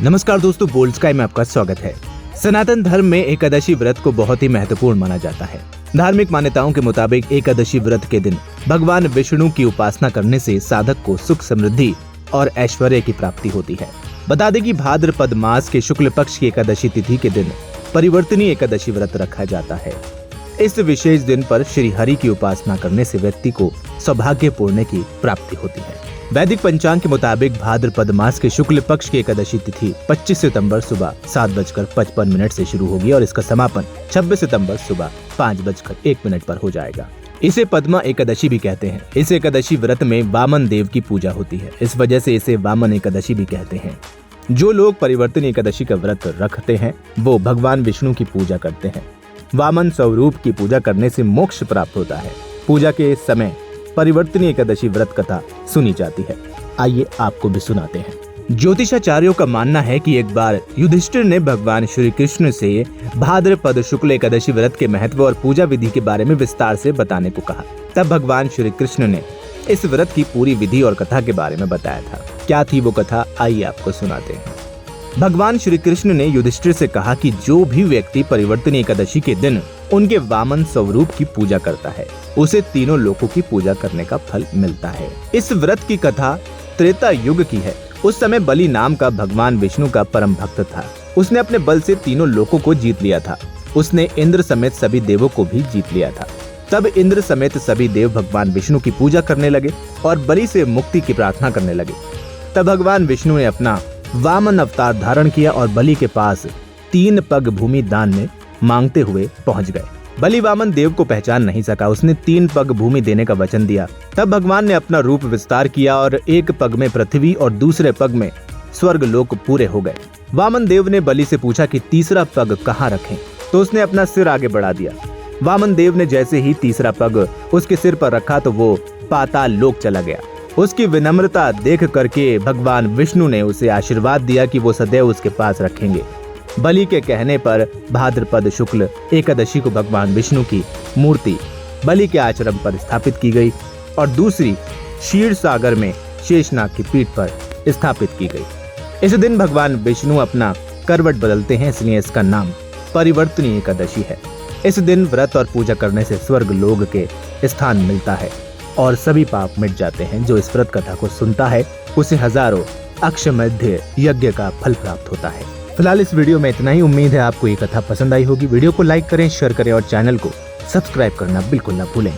नमस्कार दोस्तों, bold sky में आपका स्वागत है। सनातन धर्म में एकादशी व्रत को बहुत ही महत्वपूर्ण माना जाता है। धार्मिक मान्यताओं के मुताबिक एकादशी व्रत के दिन भगवान विष्णु की उपासना करने से साधक को सुख, समृद्धि और ऐश्वर्य की प्राप्ति होती है। बता दें कि भाद्रपद मास के शुक्ल पक्ष की एकादशी तिथि के दिन परिवर्तनीय एकादशी व्रत रखा जाता है। इस विशेष दिन पर श्री हरि की उपासना करने से व्यक्ति को सौभाग्य पूर्ण की प्राप्ति होती है। वैदिक पंचांग के मुताबिक भाद्रपद मास के शुक्ल पक्ष की एकादशी तिथि 25 सितंबर सुबह 7:55 से शुरू होगी और इसका समापन 26 सितंबर सुबह 5:01 पर हो जाएगा। इसे पद्मा एकादशी भी कहते हैं। इस एकादशी व्रत में वामन देव की पूजा होती है, इस वजह से इसे वामन एकादशी भी कहते हैं। जो लोग परिवर्तन एकादशी का व्रत रखते हैं वो भगवान विष्णु की पूजा करते हैं। वामन स्वरूप की पूजा करने से मोक्ष प्राप्त होता है। पूजा के समय परिवर्तनीय एकादशी व्रत कथा सुनी जाती है। आइए आपको भी सुनाते हैं। ज्योतिषाचार्यों का मानना है कि एक बार युधिष्ठिर ने भगवान श्री कृष्ण से भाद्रपद शुक्ल एकादशी व्रत के महत्व और पूजा विधि के बारे में विस्तार से बताने को कहा। तब भगवान श्री कृष्ण ने इस व्रत की पूरी विधि और कथा के बारे में बताया था। क्या थी वो कथा, आइए आपको सुनाते हैं। भगवान श्री कृष्ण ने युधिष्ठिर से कहा कि जो भी व्यक्ति परिवर्तनीय एकादशी के दिन उनके वामन स्वरूप की पूजा करता है उसे तीनों लोकों की पूजा करने का फल मिलता है। इस व्रत की कथा त्रेता युग की है। उस समय बलि नाम का भगवान विष्णु का परम भक्त था। उसने अपने बल से तीनों लोकों को जीत लिया था। उसने इंद्र समेत सभी देवों को भी जीत लिया था। तब इंद्र समेत सभी देव भगवान विष्णु की पूजा करने लगे और बलि से मुक्ति की प्रार्थना करने लगे। तब भगवान विष्णु ने अपना वामन अवतार धारण किया और बलि के पास 3 पग भूमि दान में मांगते हुए पहुंच गए। बलि वामन देव को पहचान नहीं सका। उसने 3 पग भूमि देने का वचन दिया। तब भगवान ने अपना रूप विस्तार किया और एक पग में पृथ्वी और दूसरे पग में स्वर्ग लोक पूरे हो गए। वामन देव ने बलि से पूछा कि तीसरा पग कहाँ रखें, तो उसने अपना सिर आगे बढ़ा दिया। वामन देव ने जैसे ही तीसरा पग उसके सिर पर रखा तो वो पाताल लोक चला गया। उसकी विनम्रता देख करके भगवान विष्णु ने उसे आशीर्वाद दिया कि वो सदैव उसके पास रखेंगे। बलि के कहने पर भाद्रपद शुक्ल एकादशी को भगवान विष्णु की मूर्ति बलि के आश्रम पर स्थापित की गई और दूसरी क्षीर सागर में शेषनाग की पीठ पर स्थापित की गई। इस दिन भगवान विष्णु अपना करवट बदलते हैं, इसलिए इसका नाम परिवर्तनीय एकादशी है। इस दिन व्रत और पूजा करने से स्वर्ग लोक के स्थान मिलता है और सभी पाप मिट जाते हैं। जो इस व्रत कथा को सुनता है उसे हजारों अक्षमेध यज्ञ का फल प्राप्त होता है। फिलहाल इस वीडियो में इतना ही। उम्मीद है आपको ये कथा पसंद आई होगी। वीडियो को लाइक करें, शेयर करें और चैनल को सब्सक्राइब करना बिल्कुल न भूलें।